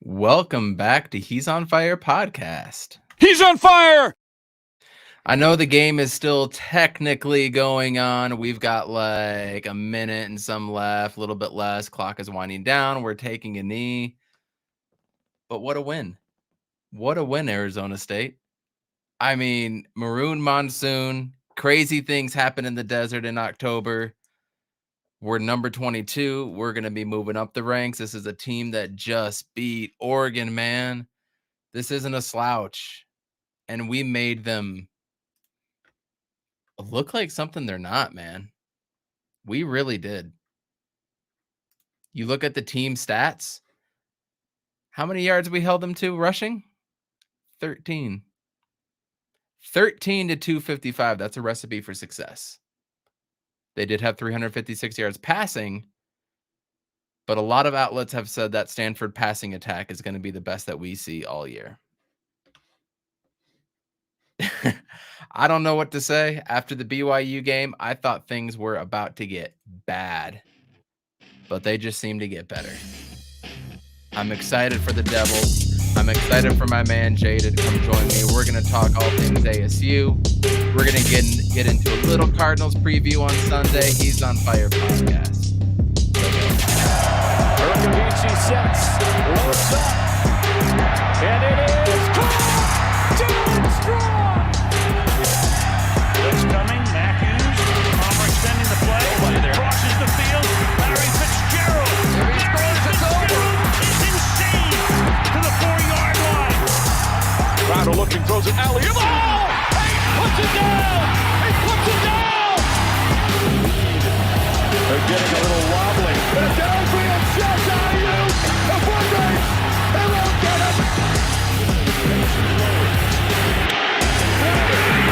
Welcome back to He's on Fire podcast. He's on fire! I know the game is still technically going on. We've got like a minute and some left, a little bit less. Clock is winding down. We're taking a knee. But what a win. What a win, Arizona State. I mean, Maroon Monsoon. Crazy things happen in the desert in October. We're number 22. We're going to be moving up the ranks. This is a team that just beat Oregon, man. This isn't a slouch. And we made them look like something they're not, man. We really did. You look at the team stats. How many yards we held them to rushing? 13. 13 to 255. That's a recipe for success. They did have 356 yards passing, but a lot of outlets have said that Stanford passing attack is going to be the best that we see all year. I don't know what to say. After the BYU game, I thought things were about to get bad, but they just seem to get better. I'm excited for the Devils. I'm excited for my man Jayyy to come join me. We're going to talk all things ASU. We're going to get into a little Cardinals preview on Sunday. He's on Fire podcast. Urkavici sets, looks up, and it is caught! Down strong! Blitz coming, Matthews, Palmer extending the play, crosses the field, Larry Fitzgerald. If he scores, it's over. It's insane to the 4-yard line. Crowder looking, throws it alley. Oh! He puts it down! He puts it down! They're getting a little wobbly. And a downfield shot to ASU. A foot race. They won't get it.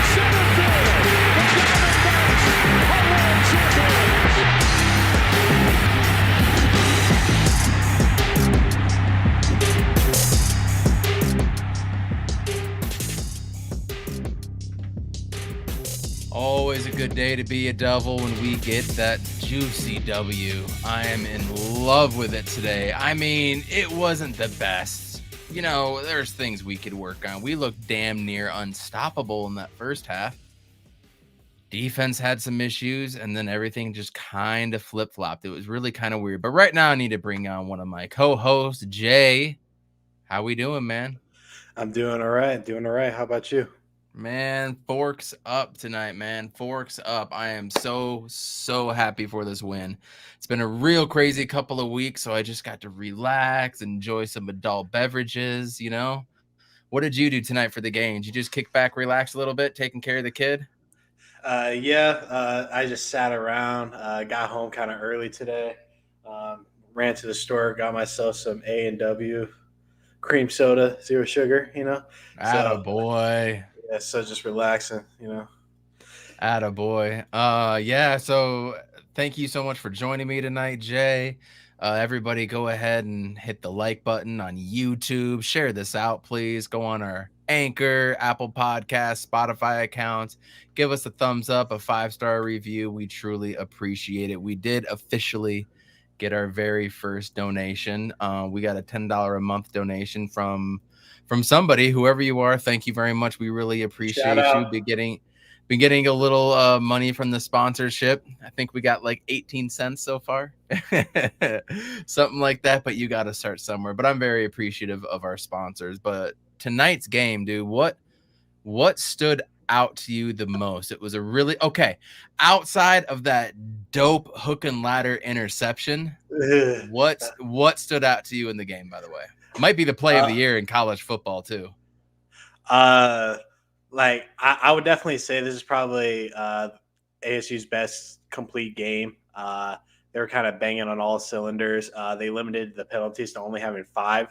Center field. The Diamondbacks are world champions. Always a good day to be a Devil when we get that juicy W. I am in love with it today. I mean, it wasn't the best. You know, there's things we could work on. We looked damn near unstoppable in that first half. Defense had some issues, and then everything just kind of flip-flopped. It was really kind of weird. But right now, I need to bring on one of my co-hosts, Jayyy. How we doing, man? I'm doing all right. How about you? Man, forks up tonight, man. Forks up. I am so happy for this win. It's been a real crazy couple of weeks, so I just got to relax, enjoy some adult beverages, you know? What did you do tonight for the game? Did you just kick back, relax a little bit, taking care of the kid? I just sat around, got home kind of early today, ran to the store, got myself some A&W cream soda, 0 sugar, you know? Attaboy. Yeah, so just relaxing, you know. Attaboy. So thank you so much for joining me tonight, Jayyy. Everybody go ahead and hit the like button on YouTube. Share this out, please. Go on our Anchor, Apple Podcasts, Spotify accounts. Give us a thumbs up, a 5-star review. We truly appreciate it. We did officially get our very first donation. We got a $10 a month donation from somebody, whoever you are. Thank you very much. We really appreciate you. Been getting a little money from the sponsorship. I think we got like 18 cents so far, something like that. But you got to start somewhere. But I'm very appreciative of our sponsors. But tonight's game, dude, what stood out to you the most? It was a really outside of that dope hook and ladder interception. What stood out to you in the game, by the way? Might be the play of the year in college football too. I would definitely say this is probably ASU's best complete game. They were kind of banging on all cylinders. They limited the penalties to only having 5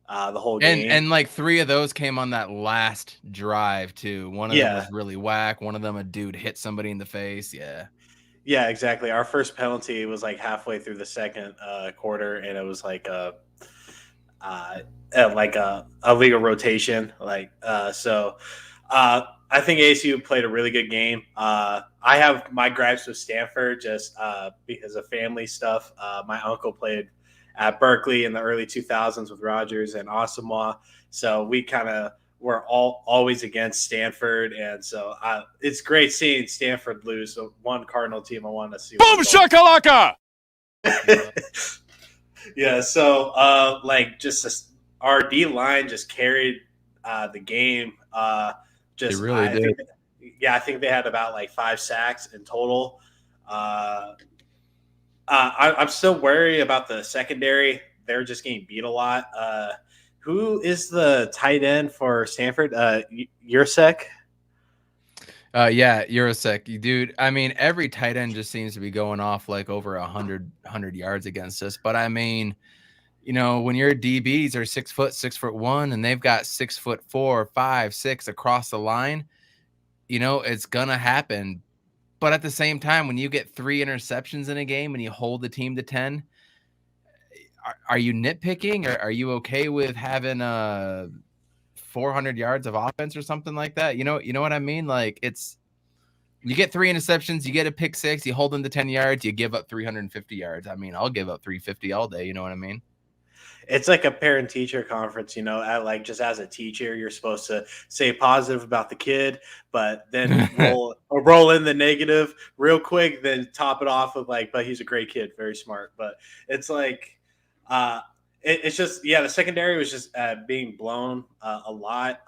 the whole game. And like 3 of those came on that last drive too. One of them was really whack. One of them, a dude hit somebody in the face. Yeah, exactly. Our first penalty was like halfway through the second quarter, and it was like a legal rotation. I think ASU played a really good game. I have my gripes with Stanford just because of family stuff. My uncle played at Berkeley in the early 2000s with Rogers and Asamoah. So we kind of were always against Stanford, and so it's great seeing Stanford lose. So one Cardinal team I want to see. Boom shakalaka! Yeah, so our D line just carried the game. They really did. I think they had about like 5 sacks in total. I'm still worried about the secondary. They're just getting beat a lot. Who is the tight end for Stanford? Yursek? Yeah, you're a sec, dude. I mean, every tight end just seems to be going off like over 100 yards against us. But I mean, when your DBs are 6'1", and they've got 6'4", 5, 6 across the line, it's gonna happen. But at the same time, when you get 3 interceptions in a game and you hold the team to 10, are you nitpicking, or are you okay with having 400 yards of offense or something like that? You know what I mean? Like, you get 3 interceptions, you get a pick 6, you hold them to 10 yards, you give up 350 yards. I mean, I'll give up 350 all day. You know what I mean? It's like a parent teacher conference, just as a teacher, you're supposed to say positive about the kid, but then roll in the negative real quick, then top it off with but he's a great kid, very smart. But it's like, it's just, the secondary was just being blown a lot.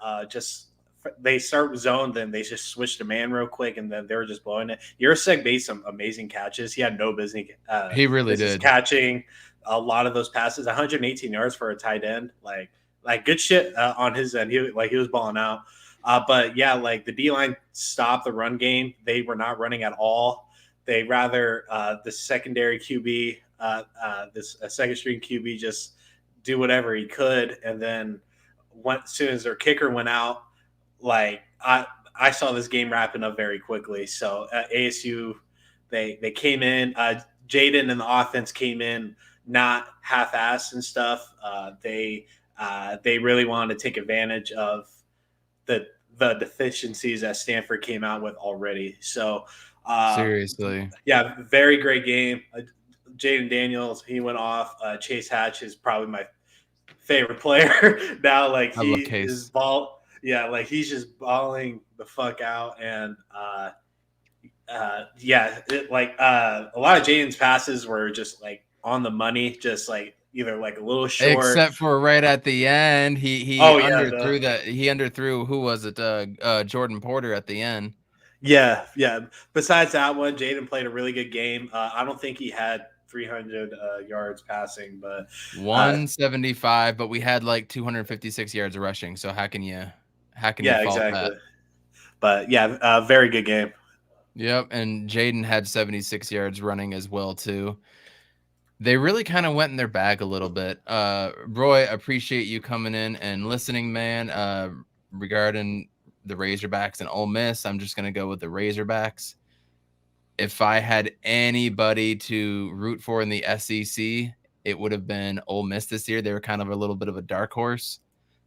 They start with zone, then they just switch to man real quick, and then they were just blowing it. Yursek made some amazing catches. He had no business. He really did catching a lot of those passes. 118 yards for a tight end, like good shit on his end. He was balling out. But yeah, the D line stopped the run game. They were not running at all. They rather the secondary QB, this second string QB, just do whatever he could, and then as soon as their kicker went out, I saw this game wrapping up very quickly. So ASU, they came in. Jaden and the offense came in not half-assed and stuff. They really wanted to take advantage of the deficiencies that Stanford came out with already. So seriously, yeah, very great game. Jaden Daniels, he went off. Chase Hatch is probably my favorite player now. He is ball. Yeah, he's just balling the fuck out, and a lot of Jaden's passes were just on the money, just either a little short, except for right at the end, he underthrew that. He underthrew, who was it? Jordan Porter at the end. Yeah. Besides that one, Jaden played a really good game. I don't think he had 300 yards passing, but 175. But we had 256 yards rushing. So how can you fault that? But yeah, very good game. Yep, and Jaden had 76 yards running as well too. They really kind of went in their bag a little bit. Roy, appreciate you coming in and listening, man. Regarding the Razorbacks and Ole Miss, I'm just gonna go with the Razorbacks. If I had anybody to root for in the SEC, it would have been Ole Miss this year. They were kind of a little bit of a dark horse,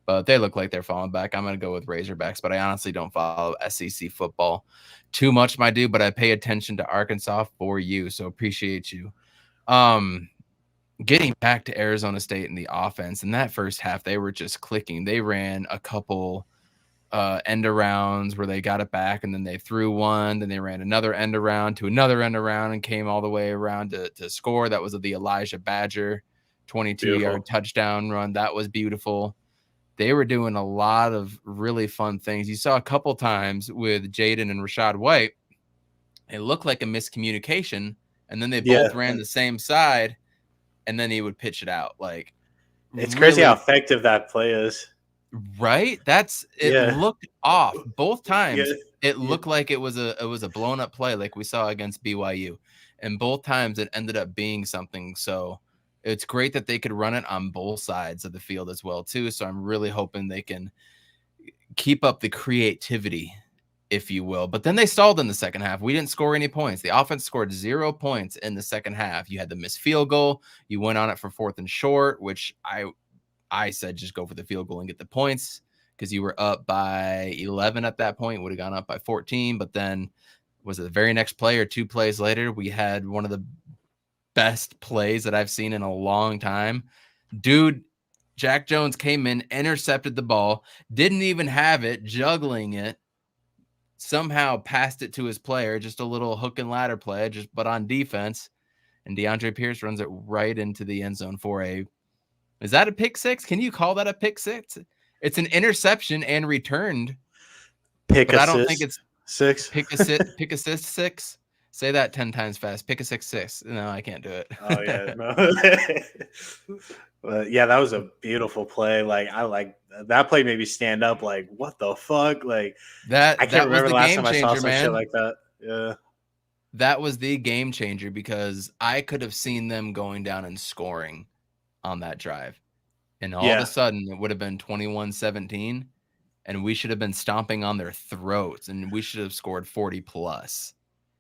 but they look like they're falling back. I'm going to go with Razorbacks, but I honestly don't follow SEC football too much, my dude, but I pay attention to Arkansas for you, so appreciate you. Getting back to Arizona State in the offense, in that first half, they were just clicking. They ran a couple end arounds where they got it back, and then they threw one, then they ran another end around to another end around and came all the way around to score. That was the Elijah Badger 22-yard touchdown run. That was beautiful. They were doing a lot of really fun things. You saw a couple times with Jaden and Rashad White, it looked like a miscommunication, and then they both ran the same side, and then he would pitch it out. It's crazy how effective that play is. Right? It looked off both times. It looked like it was a blown up play like we saw against BYU, and both times it ended up being something. So it's great that they could run it on both sides of the field as well too. So I'm really hoping they can keep up the creativity, if you will. But then they stalled in the second half. We didn't score any points. The offense scored 0 points in the second half. You had the missed field goal. You went on it for 4th and short, which I said just go for the field goal and get the points because you were up by 11 at that point. Would have gone up by 14, but then was it the very next play or 2 plays later? We had one of the best plays that I've seen in a long time. Dude, Jack Jones came in, intercepted the ball, didn't even have it, juggling it, somehow passed it to his player, just a little hook and ladder play, but on defense. And DeAndre Pierce runs it right into the end zone for is that a pick six? Can you call that a pick six? It's an interception and returned, Pick but I don't think assist it's six. pick assist six. Say that 10 times fast. Pick a 6-6. No, I can't do it. Oh yeah, no. But yeah, that was a beautiful play. Like I like that play made me stand up. Like what the fuck? Like I can't That was remember the the last game time I saw changer, some shit man. like that. Yeah. That was the game changer because I could have seen them going down and scoring on that drive. And all of a Yeah. sudden, it would have been 21-17, and we should have been stomping on their throats, and we should have scored 40 plus.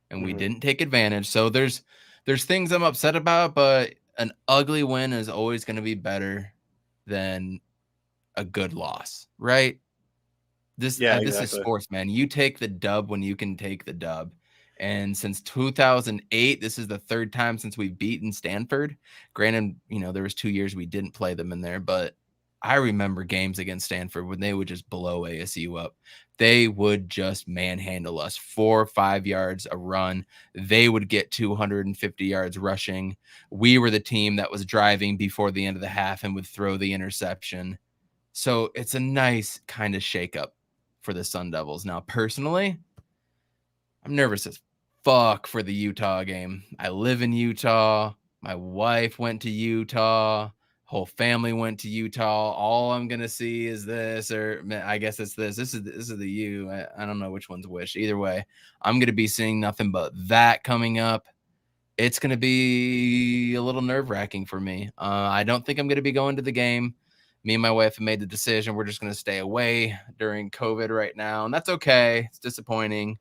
And we didn't take advantage. So there's things I'm upset about, but an ugly win is always going to be better than a good loss, right? This Yeah, this is exactly. sports, man. You take the dub when you can take the dub. And since 2008, this is the third time since we've beaten Stanford. Granted, there was 2 years we didn't play them in there, but I remember games against Stanford when they would just blow ASU up. They would just manhandle us 4 or 5 yards a run. They would get 250 yards rushing. We were the team that was driving before the end of the half and would throw the interception. So it's a nice kind of shakeup for the Sun Devils. Now, personally, I'm nervous as fuck for the Utah game. I live in Utah. My wife went to Utah. Whole family went to Utah. All I'm gonna see is this, or I guess it's this. This is the U. I don't know which one's which. Either way, I'm gonna be seeing nothing but that coming up. It's gonna be a little nerve-wracking for me. I don't think I'm gonna be going to the game. Me and my wife have made the decision. We're just gonna stay away during COVID right now, and that's okay. It's disappointing,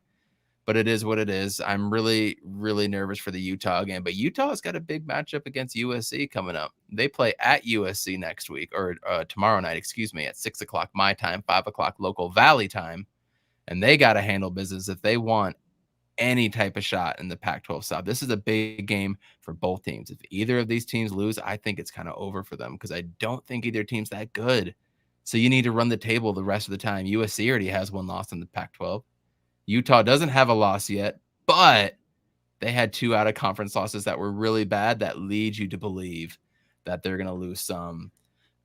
but it is what it is. I'm really, really nervous for the Utah game, but Utah's got a big matchup against USC coming up. They play at USC next week, or tomorrow night, excuse me, at 6 o'clock my time, 5 o'clock local Valley time, and they got to handle business if they want any type of shot in the Pac-12 South. This is a big game for both teams. If either of these teams lose, I think it's kind of over for them because I don't think either team's that good. So you need to run the table the rest of the time. USC already has one loss in the Pac-12. Utah doesn't have a loss yet, but they had 2 out of conference losses that were really bad that lead you to believe that they're going to lose some.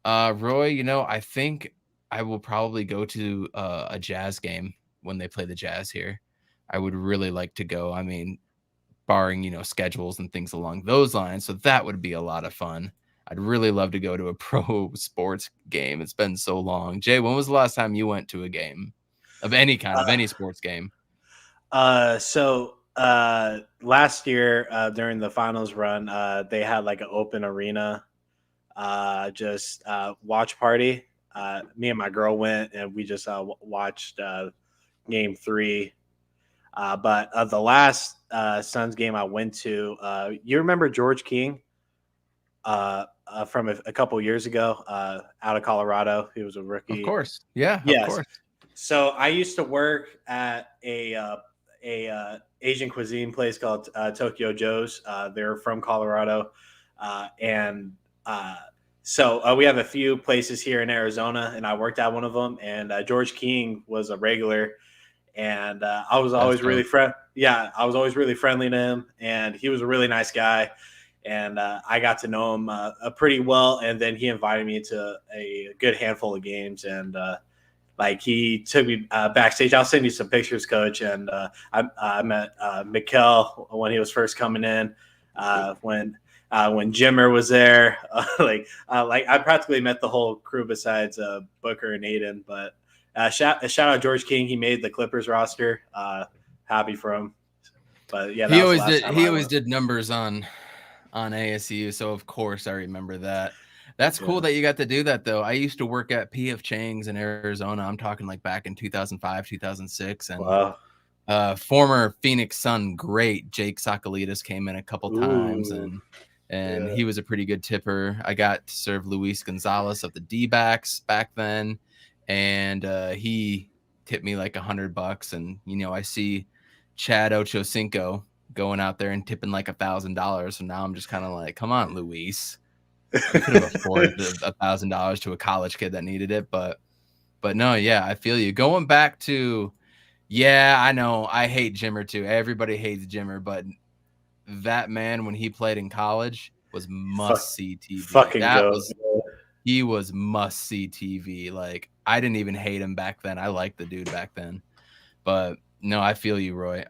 Roy, I think I will probably go to a Jazz game when they play the Jazz here. I would really like to go. I mean, barring, schedules and things along those lines. So that would be a lot of fun. I'd really love to go to a pro sports game. It's been so long. Jay, when was the last time you went to a game of any kind, of any sports game? So last year during the finals run, they had like an open arena just watch party. Me and my girl went and we just watched game 3. But the last Suns game I went to, you remember George King from a couple years ago out of Colorado? He was a rookie. Of course. Yeah, Yes. of course. So I used to work at a Asian cuisine place called Tokyo Joe's. They're from Colorado. So we have a few places here in Arizona, and I worked at one of them. And George King was a regular. And I was always really I was always really friendly to him, and he was a really nice guy. And I got to know him pretty well. And then he invited me to a good handful of games, and like he took me backstage. I'll send you some pictures, Coach. And I met Mikkel when he was first coming in. When Jimmer was there, like I practically met the whole crew besides Booker and Aiden, but. Shout out George King. He made the Clippers roster. Happy for him. But yeah, he always did numbers on ASU. So of course I remember that. That's cool that you got to do that though. I used to work at P.F. Chang's in Arizona. I'm talking like back in 2005, 2006, and wow. Former Phoenix Sun great Jake Sakalitis came in a couple times, and he was a pretty good tipper. I got to serve Luis Gonzalez of the D-backs back then. And he tipped me like $100, and I see Chad Ochocinco going out there and tipping like $1,000. So now I'm just kind of like, come on, Luis. You could have afforded $1,000 to a college kid that needed it, but no, yeah, I feel you. Going back to, yeah, I know I hate Jimmer too. Everybody hates Jimmer, but that man when he played in college was must see TV. Fucking go. He was must see TV. Like I didn't even hate him back then. I liked the dude back then. But no, I feel you, Roy.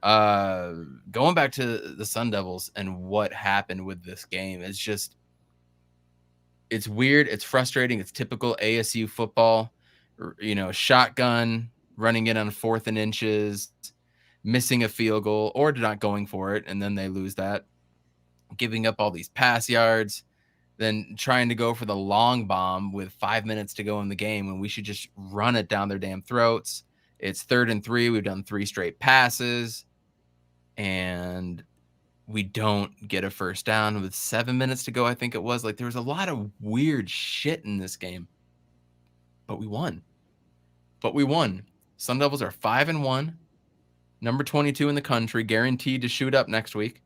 Going back to the Sun Devils and what happened with this game, it's weird. It's frustrating. It's typical ASU football. Shotgun, running it on 4th and inches, missing a field goal or not going for it, and then they lose that. Giving up all these pass yards, then trying to go for the long bomb with 5 minutes to go in the game when we should just run it down their damn throats. It's 3rd and 3. We've done 3 straight passes, and we don't get a first down with 7 minutes to go, I think it was. Like, there was a lot of weird shit in this game, but we won. Sun Devils are 5-1, number 22 in the country, guaranteed to shoot up next week.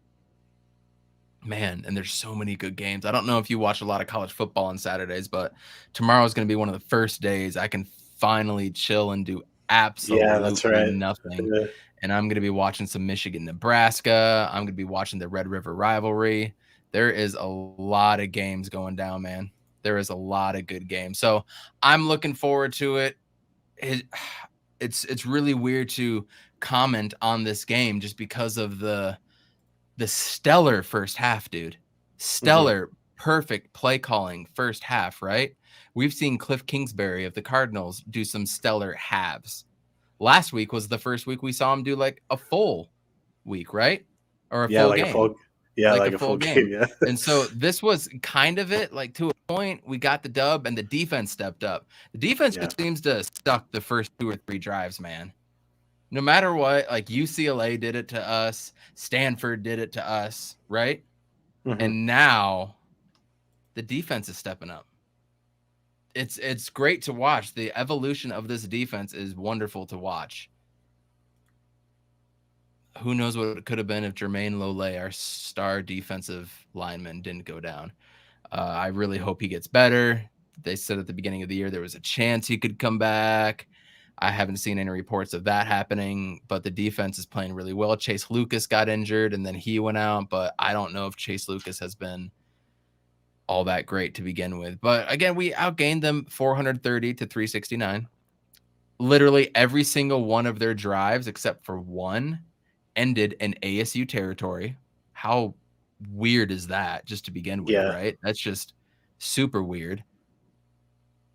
Man, and there's so many good games. I don't know if you watch a lot of college football on Saturdays, but tomorrow is going to be one of the first days I can finally chill and do absolutely nothing. Yeah. And I'm going to be watching some Michigan, Nebraska. I'm going to be watching the Red River rivalry. There is a lot of games going down, man. There is a lot of good games. So I'm looking forward to it. It's really weird to comment on this game just because of the stellar first half, dude. Stellar, perfect play calling first half, right? We've seen Cliff Kingsbury of the Cardinals do some stellar halves. Last week was the first week we saw him do like a full week, right? Or a full game. Like a full game. Yeah. And so this was kind of it. Like to a point, we got the dub and the defense stepped up. The defense just seems to stuck the first 2 or 3 drives, man. No matter what, like UCLA did it to us, Stanford did it to us, right? And now the defense is stepping up. It's great to watch. The evolution of this defense is wonderful to watch. Who knows what it could have been if Jermaine Lole, our star defensive lineman, didn't go down. I really hope he gets better. They said at the beginning of the year there was a chance he could come back. I haven't seen any reports of that happening, but the defense is playing really well. Chase Lucas got injured and then he went out, but I don't know if Chase Lucas has been all that great to begin with. But again, we outgained them 430 to 369. Literally every single one of their drives, except for one, ended in ASU territory. How weird is that just to begin with, right? That's just super weird.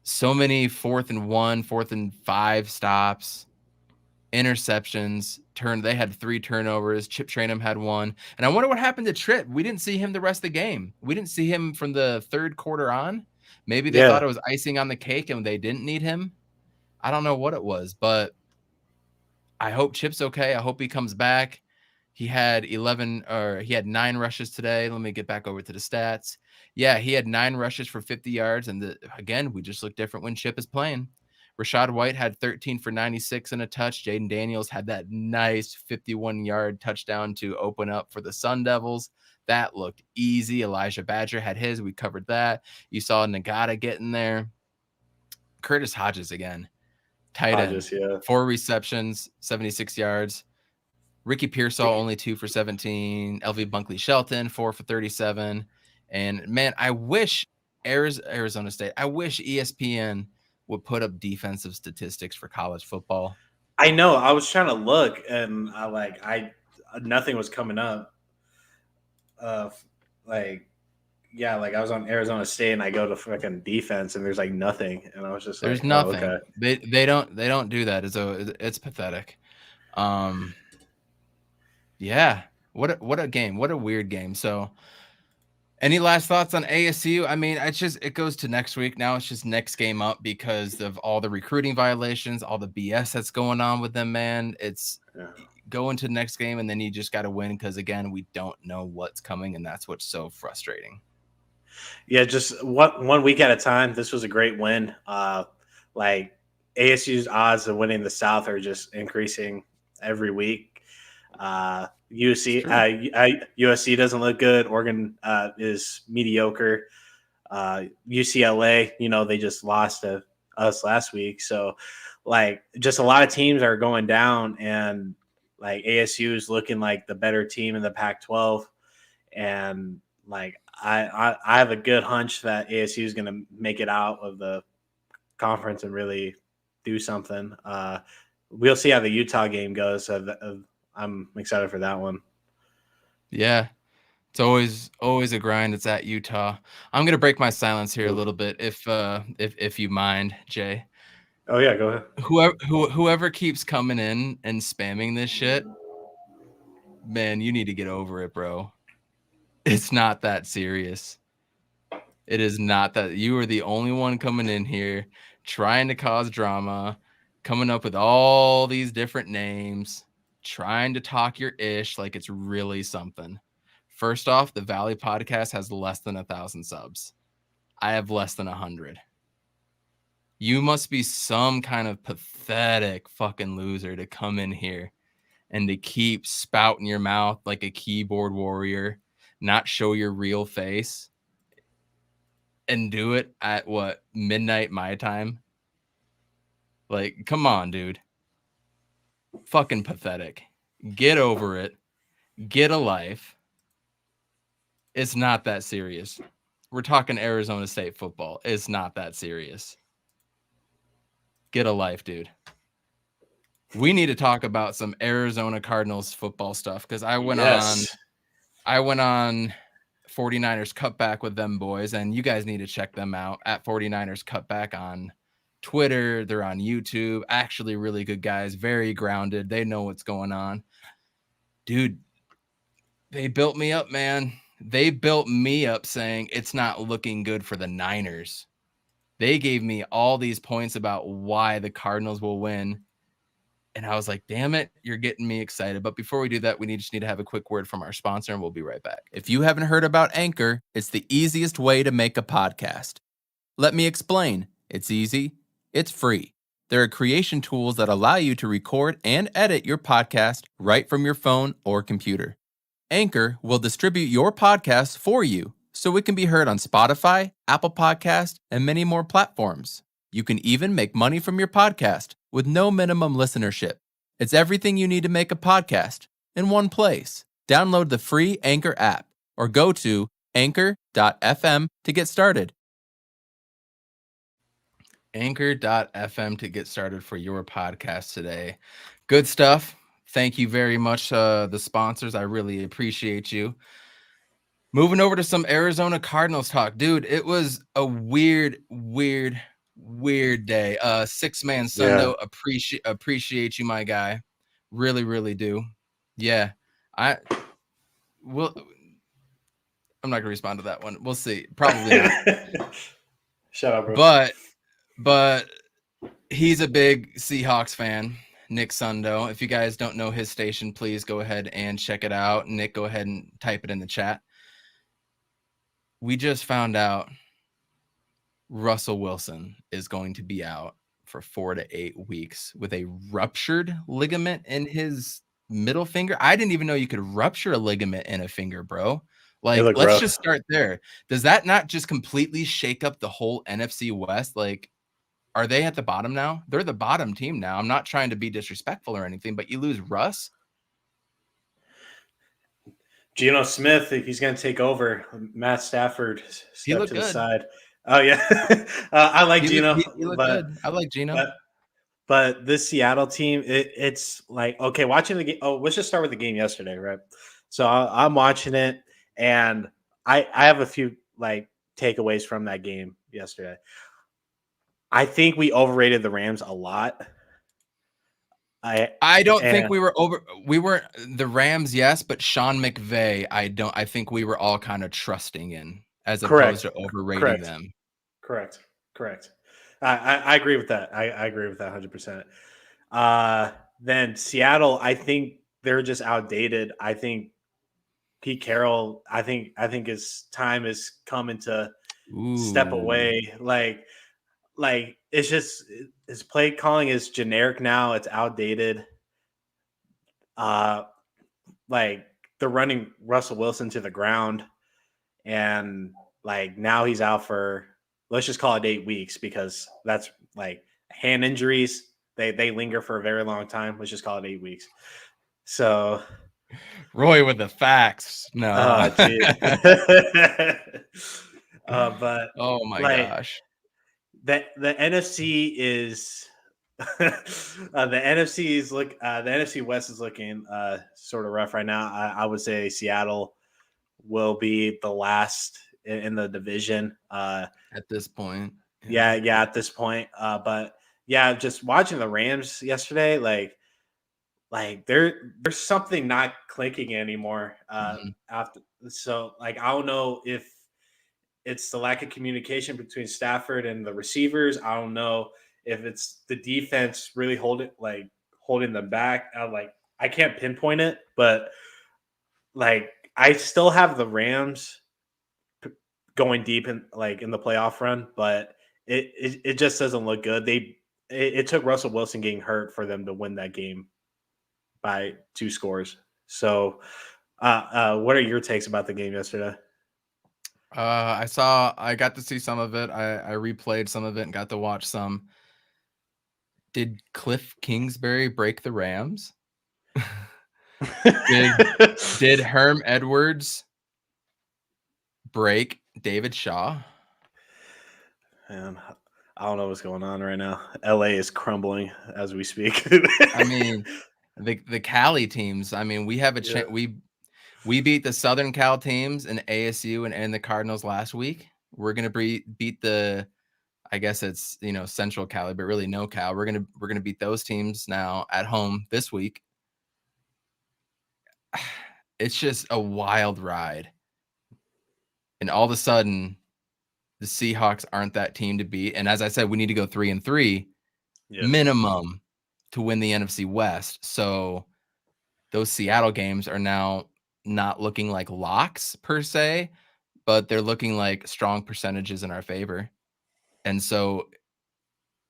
So many 4th and 1, 4th and 5 stops, interceptions, they had 3 turnovers. Chip Trainum had 1. And I wonder what happened to Tripp. We didn't see him the rest of the game. We didn't see him from the 3rd quarter on. Maybe they thought it was icing on the cake and they didn't need him. I don't know what it was, but I hope Chip's okay. I hope he comes back. He had 9 rushes today. Let me get back over to the stats. Yeah, he had 9 rushes for 50 yards. And again, we just look different when Chip is playing. Rashad White had 13 for 96 and a touch. Jaden Daniels had that nice 51-yard touchdown to open up for the Sun Devils. That looked easy. Elijah Badger had his. We covered that. You saw Nagata getting there. Curtis Hodges again. Tight end. 4 receptions, 76 yards. Ricky Pearsall only 2 for 17. LV Bunkley Shelton 4 for 37. And man, I wish Arizona State. I wish ESPN would put up defensive statistics for college football. I know. I was trying to look, and nothing was coming up. I was on Arizona State, and I go to fucking defense, and there's like nothing, and I was just there's like, nothing. Oh, okay. They don't do that. It's pathetic. Yeah. What a game. What a weird game. So any last thoughts on ASU? I mean, it goes to next week. Now it's just next game up because of all the recruiting violations, all the BS that's going on with them, man. It's going to the next game, and then you just got to win because, again, we don't know what's coming, and that's what's so frustrating. Yeah, just 1 week at a time. This was a great win. ASU's odds of winning the South are just increasing every week. USC doesn't look good. Oregon is mediocre. UCLA, they just lost to us last week. So, like, just a lot of teams are going down, and like ASU is looking like the better team in the Pac-12. And like, I have a good hunch that ASU is going to make it out of the conference and really do something. We'll see how the Utah game goes. I'm excited for that one. Yeah. It's always a grind. It's at Utah. I'm gonna break my silence here a little bit, if you mind, Jay. Oh yeah, go ahead. Whoever keeps coming in and spamming this shit, man, you need to get over it, bro. It's not that serious. It is not that. You are the only one coming in here trying to cause drama, coming up with all these different names, trying to talk your ish like it's really something. First off, the Valley podcast has less than 1,000 subs. I have less than 100. You must be some kind of pathetic fucking loser to come in here and to keep spouting your mouth like a keyboard warrior, not show your real face, and do it at what, midnight my time? Like, come on, dude. Fucking pathetic. Get over it. Get a life. It's not that serious. We're talking Arizona State football. It's not that serious. Get a life, dude. We need to talk about some Arizona Cardinals football stuff because I went on 49ers Cutback with them boys, and you guys need to check them out at 49ers Cutback on Twitter. They're on YouTube. Actually, really good guys. Very grounded. They know what's going on. Dude, they built me up, man. They built me up saying it's not looking good for the Niners. They gave me all these points about why the Cardinals will win. And I was like, damn it, you're getting me excited. But before we do that, we just need to have a quick word from our sponsor, and we'll be right back. If you haven't heard about Anchor, it's the easiest way to make a podcast. Let me explain. It's easy. It's free. There are creation tools that allow you to record and edit your podcast right from your phone or computer. Anchor will distribute your podcast for you, so it can be heard on Spotify, Apple Podcasts, and many more platforms. You can even make money from your podcast with no minimum listenership. It's everything you need to make a podcast in one place. Download the free Anchor app or go to anchor.fm to get started. Anchor.fm to get started for your podcast today. Good stuff. Thank you very much, the sponsors. I really appreciate you. Moving over to some Arizona Cardinals talk. Dude, it was a weird day. Six-man Sundo, appreciate you, my guy. Really, really do. Yeah. I'm not gonna respond to that one. We'll see. Probably not. Shut up, bro. But he's a big Seahawks fan, Nick Sundo. If you guys don't know his station, please go ahead and check it out. Nick, go ahead and type it in the chat. We just found out Russell Wilson is going to be out for 4 to 8 weeks with a ruptured ligament in his middle finger. I didn't even know you could rupture a ligament in a finger, bro. Like, let's just start there. Does that not just completely shake up the whole NFC West? Like, are they at the bottom now? They're the bottom team now. I'm not trying to be disrespectful or anything, but you lose Russ. Geno Smith, he's going to take over. Matt Stafford stepped to the side. Oh, yeah. I like Geno. He looked good. I like Geno. But this Seattle team, it's like, okay, watching the game. Oh, let's just start with the game yesterday, right? So I'm watching it, and I have a few like takeaways from that game yesterday. I think we overrated the Rams a lot. I don't think we weren't the Rams, yes, but Sean McVay, I think we were all kind of trusting in as opposed to overrating them. Correct. I agree with that. I agree with that 100%. Then Seattle, I think they're just outdated. I think Pete Carroll, I think his time is coming to step away. Like it's just his play calling is generic now. It's outdated. like they're running Russell Wilson to the ground, and like now he's out for, let's just call it 8 weeks, because that's like hand injuries. They linger for a very long time. Let's just call it 8 weeks. So, Roy with the facts. No. geez. But Oh my like gosh. the NFC is the NFC West is looking sort of rough right now. I would say Seattle will be the last in the division. At this point. Yeah, at this point. But yeah, just watching the Rams yesterday, like there's something not clicking anymore. After, so like I don't know if it's the lack of communication between Stafford and the receivers. I don't know if it's the defense really holding them back. I can't pinpoint it, but like I still have the Rams going deep in the playoff run, but it just doesn't look good. It took Russell Wilson getting hurt for them to win that game by 2 scores. So, what are your takes about the game yesterday? I got to see some of it. I replayed some of it and got to watch some. Did Cliff Kingsbury break the Rams? Did Herm Edwards break David Shaw? Man, I don't know what's going on right now. LA is crumbling as we speak. I mean, the Cali teams. I mean, we have a chance. We beat the Southern Cal teams and ASU and the Cardinals last week. We're gonna beat the, I guess it's Central Cali, but really no Cal. We're gonna beat those teams now at home this week. It's just a wild ride, and all of a sudden, the Seahawks aren't that team to beat. And as I said, we need to go 3-3 minimum to win the NFC West. So those Seattle games are now not looking like locks per se, but they're looking like strong percentages in our favor. And so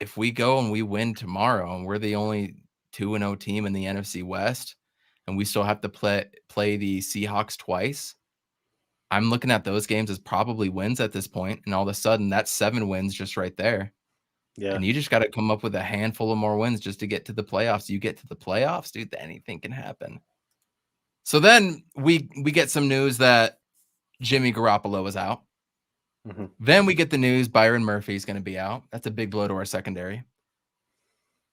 if we go and we win tomorrow and we're the only 2-0 team in the NFC West and we still have to play the Seahawks twice, I'm looking at those games as probably wins at this point. And all of a sudden that's 7 wins just right there. Yeah. And you just got to come up with a handful of more wins just to get to the playoffs. You get to the playoffs, dude, anything can happen. So then we get some news that Jimmy Garoppolo is out. Mm-hmm. Then we get the news Byron Murphy is going to be out. That's a big blow to our secondary.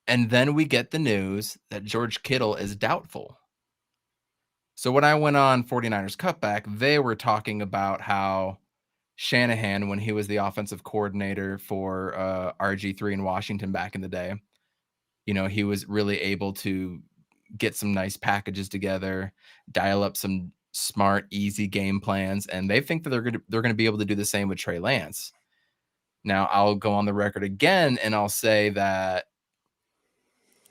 And then we get the news that George Kittle is doubtful. So when I went on 49ers Cutback, they were talking about how Shanahan, when he was the offensive coordinator for RG3 in Washington back in the day, he was really able to get some nice packages together, dial up some smart, easy game plans, and they think that they're going to be able to do the same with Trey Lance. Now, I'll go on the record again, and I'll say that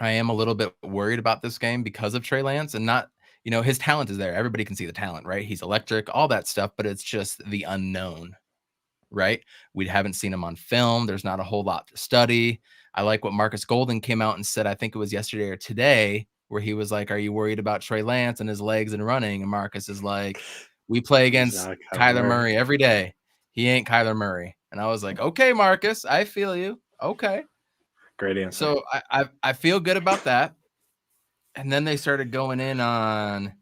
I am a little bit worried about this game because of Trey Lance, and not, his talent is there. Everybody can see the talent, right? He's electric, all that stuff, but it's just the unknown, right? We haven't seen him on film. There's not a whole lot to study. I like what Marcus Golden came out and said, I think it was yesterday or today, where he was like, are you worried about Trey Lance and his legs and running? And Marcus is like, we play against Kyler Murray every day. He ain't Kyler Murray. And I was like, okay, Marcus, I feel you. Okay. Great answer. So I feel good about that. And then they started going in on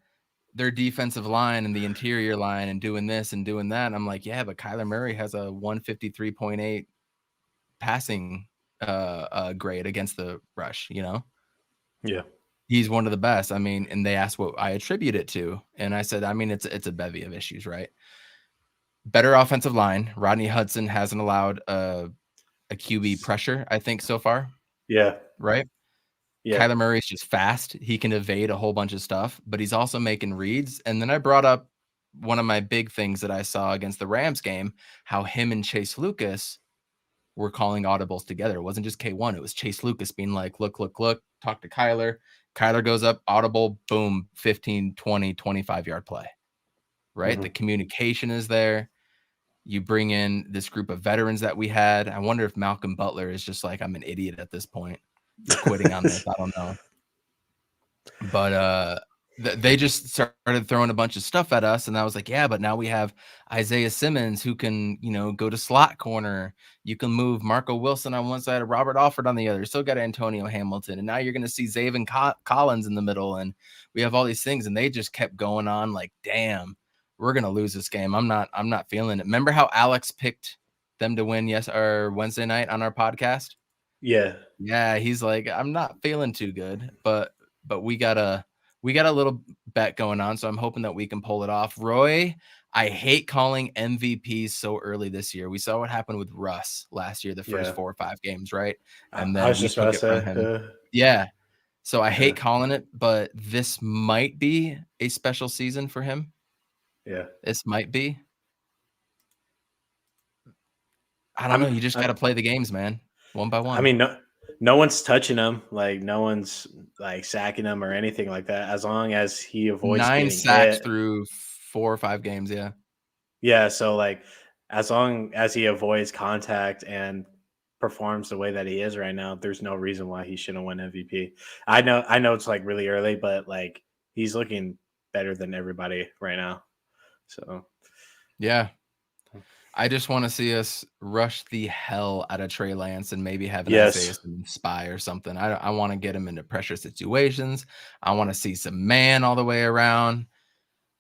their defensive line and the interior line and doing this and doing that. And I'm like, yeah, but Kyler Murray has a 153.8 passing grade against the rush, Yeah. He's one of the best. I mean, and they asked what I attribute it to. And I said, I mean, it's a bevy of issues, right? Better offensive line. Rodney Hudson hasn't allowed a QB pressure, I think, so far. Yeah. Right? Yeah. Kyler Murray's just fast. He can evade a whole bunch of stuff, but he's also making reads. And then I brought up one of my big things that I saw against the Rams game, how him and Chase Lucas were calling audibles together. It wasn't just K1. It was Chase Lucas being like, look, talk to Kyler. Kyler goes up, audible, boom, 15, 20, 25-yard play, right? Mm-hmm. The communication is there. You bring in this group of veterans that we had. I wonder if Malcolm Butler is just like, I'm an idiot at this point, quitting on this. I don't know. But they just started throwing a bunch of stuff at us, and I was like, yeah, but now we have Isaiah Simmons who can, go to slot corner. You can move Marco Wilson on one side, Robert Alford on the other. Still got Antonio Hamilton, and now you're going to see Zaven Collins in the middle, and we have all these things, and they just kept going on like, damn, we're going to lose this game. I'm not feeling it. Remember how Alex picked them to win Wednesday night on our podcast? Yeah, He's like, I'm not feeling too good, but we got a little bet going on, so I'm hoping that we can pull it off. Roy, I hate calling MVPs so early this year. We saw what happened with Russ last year, the first 4 or 5 games, right? And I then was we just about took to it from say, him. Yeah. So I hate calling it, but this might be a special season for him. yeah. This might be. I don't know. You just got to play the games, man, one by one. I mean, no one's touching him. Like, no one's like sacking him or anything like that. As long as he avoids 9 getting sacks hit. through 4 or 5 games. Yeah. Yeah. So, like, as long as he avoids contact and performs the way that he is right now, there's no reason why he shouldn't win MVP. I know it's like really early, but like he's looking better than everybody right now. So, yeah. I just want to see us rush the hell out of Trey Lance and maybe have an Isaiah Simmons spy or something. I want to get him into pressure situations. I want to see some man all the way around,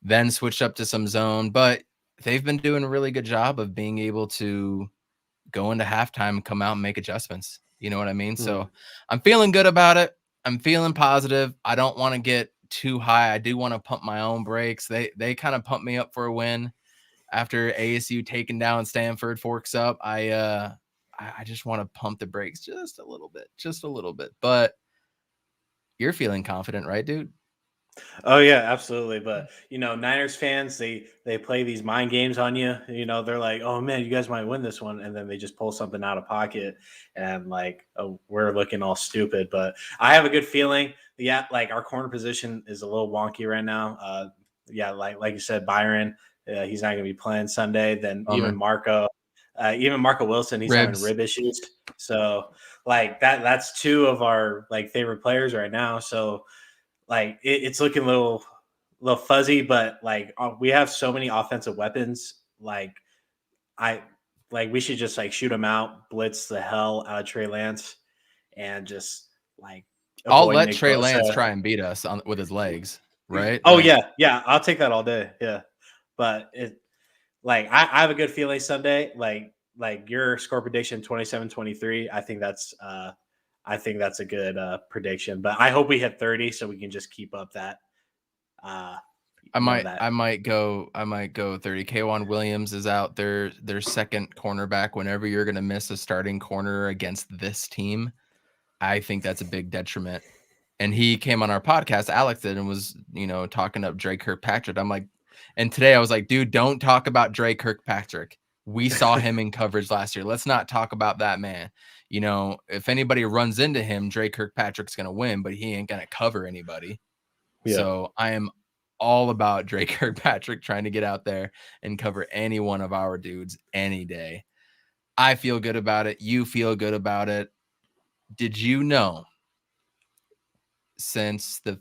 then switch up to some zone. But they've been doing a really good job of being able to go into halftime, come out and make adjustments. You know what I mean? So I'm feeling good about it. I'm feeling positive. I don't want to get too high. I do want to pump my own brakes. They kind of pumped me up for a win. After ASU taking down Stanford, forks up, I just want to pump the brakes just a little bit. But you're feeling confident, right, dude? Oh yeah, absolutely. But Niners fans, they play these mind games on you. They're like, "Oh man, you guys might win this one," and then they just pull something out of pocket, and like, oh, we're looking all stupid. But I have a good feeling. Yeah, like our corner position is a little wonky right now. Yeah, like you said, Byron, he's not going to be playing Sunday. Then even Marco Wilson, he's having rib issues. So like that's 2 of our like favorite players right now. So. Like it's looking a little fuzzy, but like we have so many offensive weapons. Like we should just like shoot them out, blitz the hell out of Trey Lance, and just like I'll let Trey Lance try and beat us with his legs, right? Oh yeah, I'll take that all day. Yeah, but I have a good feeling Sunday. Like your score prediction 27-23. I think that's a good prediction, but I hope we hit 30 so we can just keep up that. I might go 30. K'Wan Williams is out there, their second cornerback. Whenever you're going to miss a starting corner against this team, I think that's a big detriment. And he came on our podcast, Alex did, and was, talking up Jayyy Kirkpatrick. I'm like, and today I was like, dude, don't talk about Jayyy Kirkpatrick. We saw him in coverage last year. Let's not talk about that man. If anybody runs into him, Jayyy Kirkpatrick's going to win, but he ain't going to cover anybody. Yeah. So I am all about Jayyy Kirkpatrick trying to get out there and cover any one of our dudes any day. I feel good about it. You feel good about it. Did you know since the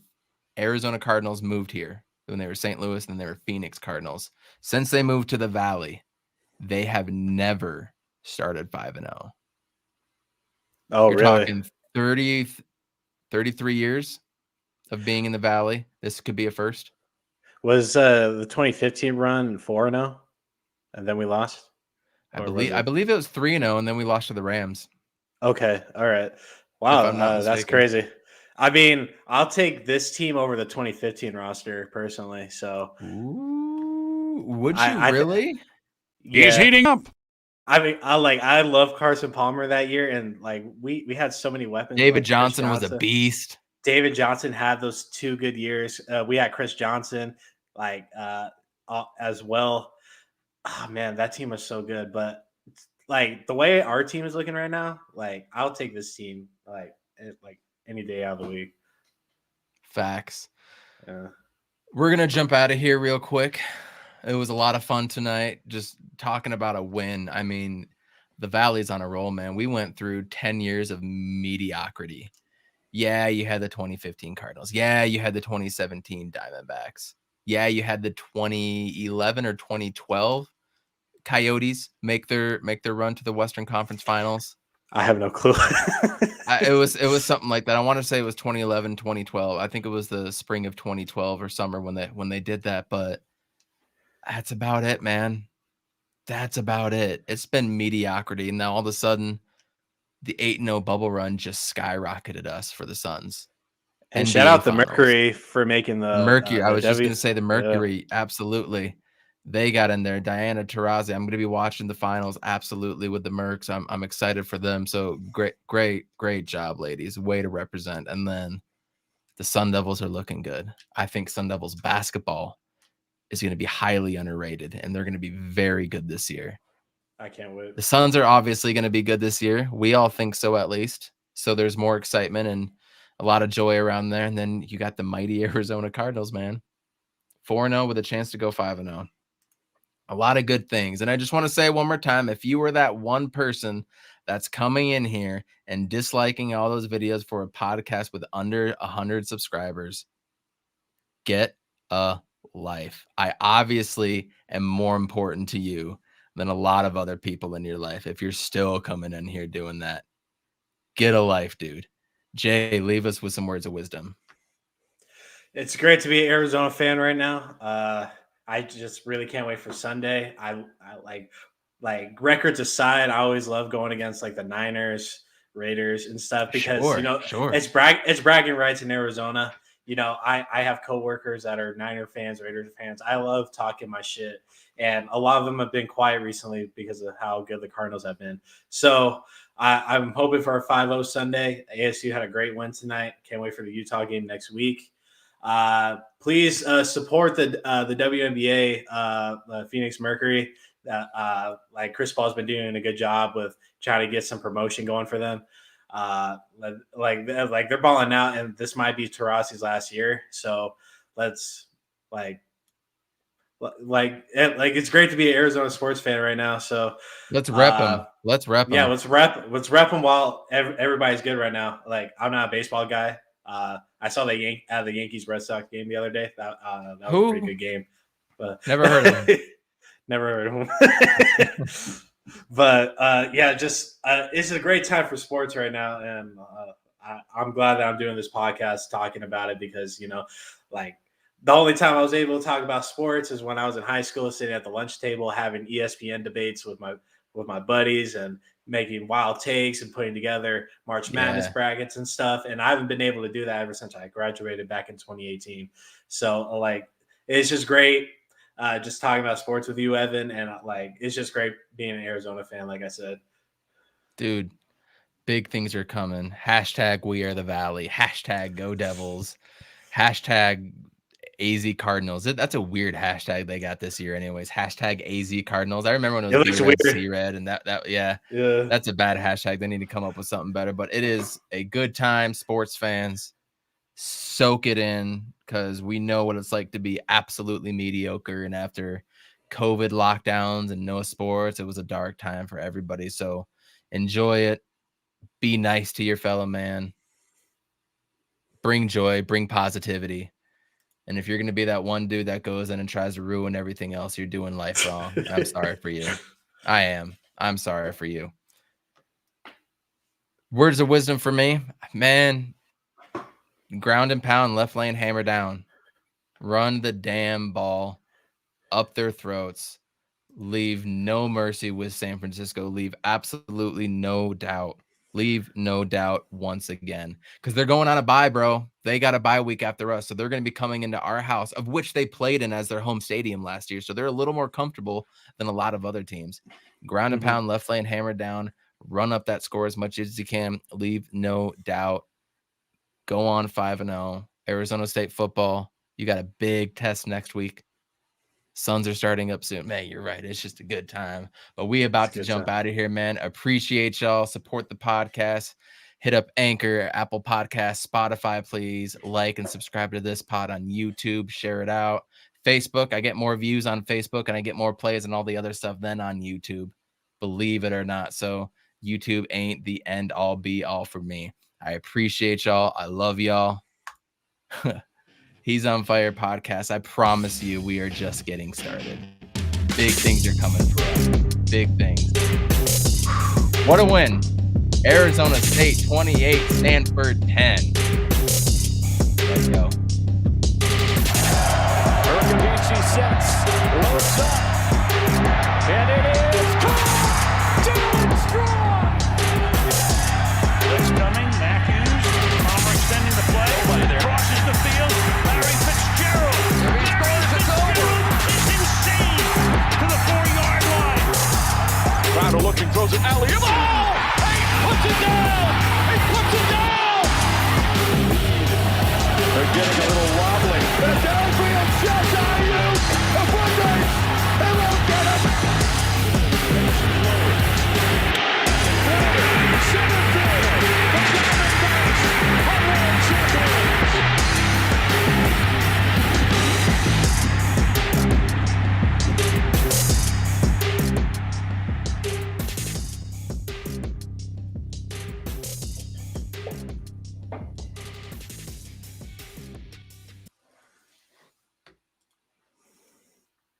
Arizona Cardinals moved here, when they were St. Louis and then they were Phoenix Cardinals, since they moved to the Valley, they have never started 5-0. Oh, You're really? talking 33 years of being in the Valley. This could be a first. Was the 2015 run 4-0, and then we lost? I believe it was 3-0, and then we lost to the Rams. Okay, all right. Wow, that's crazy. I mean, I'll take this team over the 2015 roster personally. So, would you really? Yeah. He's heating up. I mean, I love Carson Palmer that year, and like we had so many weapons. David Johnson was a beast. David Johnson had those 2 good years. We had Chris Johnson, as well. Oh man, that team was so good. But like the way our team is looking right now, like I'll take this team like any day out of the week. Facts. Yeah. We're gonna jump out of here real quick. It was a lot of fun tonight, just talking about a win. I mean, the Valley's on a roll, man. We went through 10 years of mediocrity, Yeah, you had the 2015 Cardinals. Yeah, you had the 2017 Diamondbacks. Yeah, you had the 2011 or 2012 Coyotes make their run to the Western Conference Finals. I have no clue. It was something like that. I want to say it was 2011, 2012. I think it was the spring of 2012 or summer when they did that, but that's about it, man. That's about it. It's been mediocrity, and now all of a sudden the 8-0 bubble run just skyrocketed us for the Suns. And shout NBA out the Finals. Mercury for making Mercury. I the was just W. gonna say the Mercury. Absolutely. They got in there. Diana Taurasi. I'm gonna be watching the finals absolutely with the Mercs. I'm excited for them. So great job, ladies. Way to represent. And then the Sun Devils are looking good. I think Sun Devils basketball is going to be highly underrated, and they're going to be very good this year. I can't wait. The Suns are obviously going to be good this year. We all think so, at least. So there's more excitement and a lot of joy around there. And then you got the mighty Arizona Cardinals, man. 4-0 with a chance to go 5-0. A lot of good things. And I just want to say one more time, if you were that one person that's coming in here and disliking all those videos for a podcast with under 100 subscribers, get a life. I obviously am more important to you than a lot of other people in your life. If you're still coming in here doing that, get a life, dude. Jay, leave us with some words of wisdom. It's great to be an Arizona fan right now. I just really can't wait for Sunday. I like records aside, I always love going against like the Niners, Raiders, and stuff because Sure. it's bragging rights in Arizona. I have coworkers that are Niner fans, Raiders fans. I love talking my shit, and a lot of them have been quiet recently because of how good the Cardinals have been. So I'm hoping for a 5-0 Sunday. ASU had a great win tonight. Can't wait for the Utah game next week. Please support the WNBA, Phoenix Mercury. Like Chris Paul's been doing a good job with trying to get some promotion going for them. Like they're balling out, and this might be Taurasi's last year. So let's it's great to be an Arizona sports fan right now. So let's rep them. Let's rep them. Yeah, let's rep them while everybody's good right now. Like I'm not a baseball guy. I saw the Yankees Red Sox game the other day. That was a pretty good game. But never heard of him. Never heard of him. But yeah, just it's a great time for sports right now, and I'm glad that I'm doing this podcast talking about it because like the only time I was able to talk about sports is when I was in high school, sitting at the lunch table having ESPN debates with my buddies and making wild takes and putting together March Madness brackets and stuff. And I haven't been able to do that ever since I graduated back in 2018. So it's just great just talking about sports with you, Evan. And it's just great being an Arizona fan, like I said. Dude, big things are coming. Hashtag we are the Valley. Hashtag go Devils. Hashtag AZ Cardinals. That's a weird hashtag they got this year anyways. Hashtag AZ Cardinals. I remember when it was B-Red, C-Red, and that that's a bad hashtag. They need to come up with something better. But it is a good time, sports fans. Soak it in because we know what it's like to be absolutely mediocre. And after COVID lockdowns and no sports, it was a dark time for everybody. So enjoy it. Be nice to your fellow man. Bring joy, bring positivity. And if you're going to be that one dude that goes in and tries to ruin everything else, you're doing life wrong. I'm sorry for you. I am. I'm sorry for you. Words of wisdom for me, man. Ground and pound, left lane, hammer down. Run the damn ball up their throats. Leave no mercy with San Francisco. Leave absolutely no doubt. Leave no doubt once again. Because they're going on a bye, bro. They got a bye week after us. So they're going to be coming into our house, of which they played in as their home stadium last year. So they're a little more comfortable than a lot of other teams. Ground and pound, left lane, hammer down. Run up that score as much as you can. Leave no doubt. Go on 5-0. Arizona State football. You got a big test next week. Suns are starting up soon. Man, you're right. It's just a good time. But we about to jump out of here, man. Appreciate y'all. Support the podcast. Hit up Anchor, Apple Podcasts, Spotify, please. Like and subscribe to this pod on YouTube. Share it out. Facebook, I get more views on Facebook and I get more plays and all the other stuff than on YouTube. Believe it or not. So YouTube ain't the end all be all for me. I appreciate y'all. I love y'all. He's on Fire podcast. I promise you, we are just getting started. Big things are coming for us. Big things. What a win. Arizona State 28, Stanford 10. Let's go. Urkavici sets, looks up, and it is caught! Down strong! Blitz coming, Matthews, Palmer extending the play, crosses the field, Larry Fitzgerald. If he scores, it's over. It's insane to the 4-yard line. Crowder looking, throws it alley. Oh! He puts it down! He puts it down! They're getting a little wobbly. The downfield shot, ASU. A foot race. They won't get it. Center field. The Diamondbacks are world champions.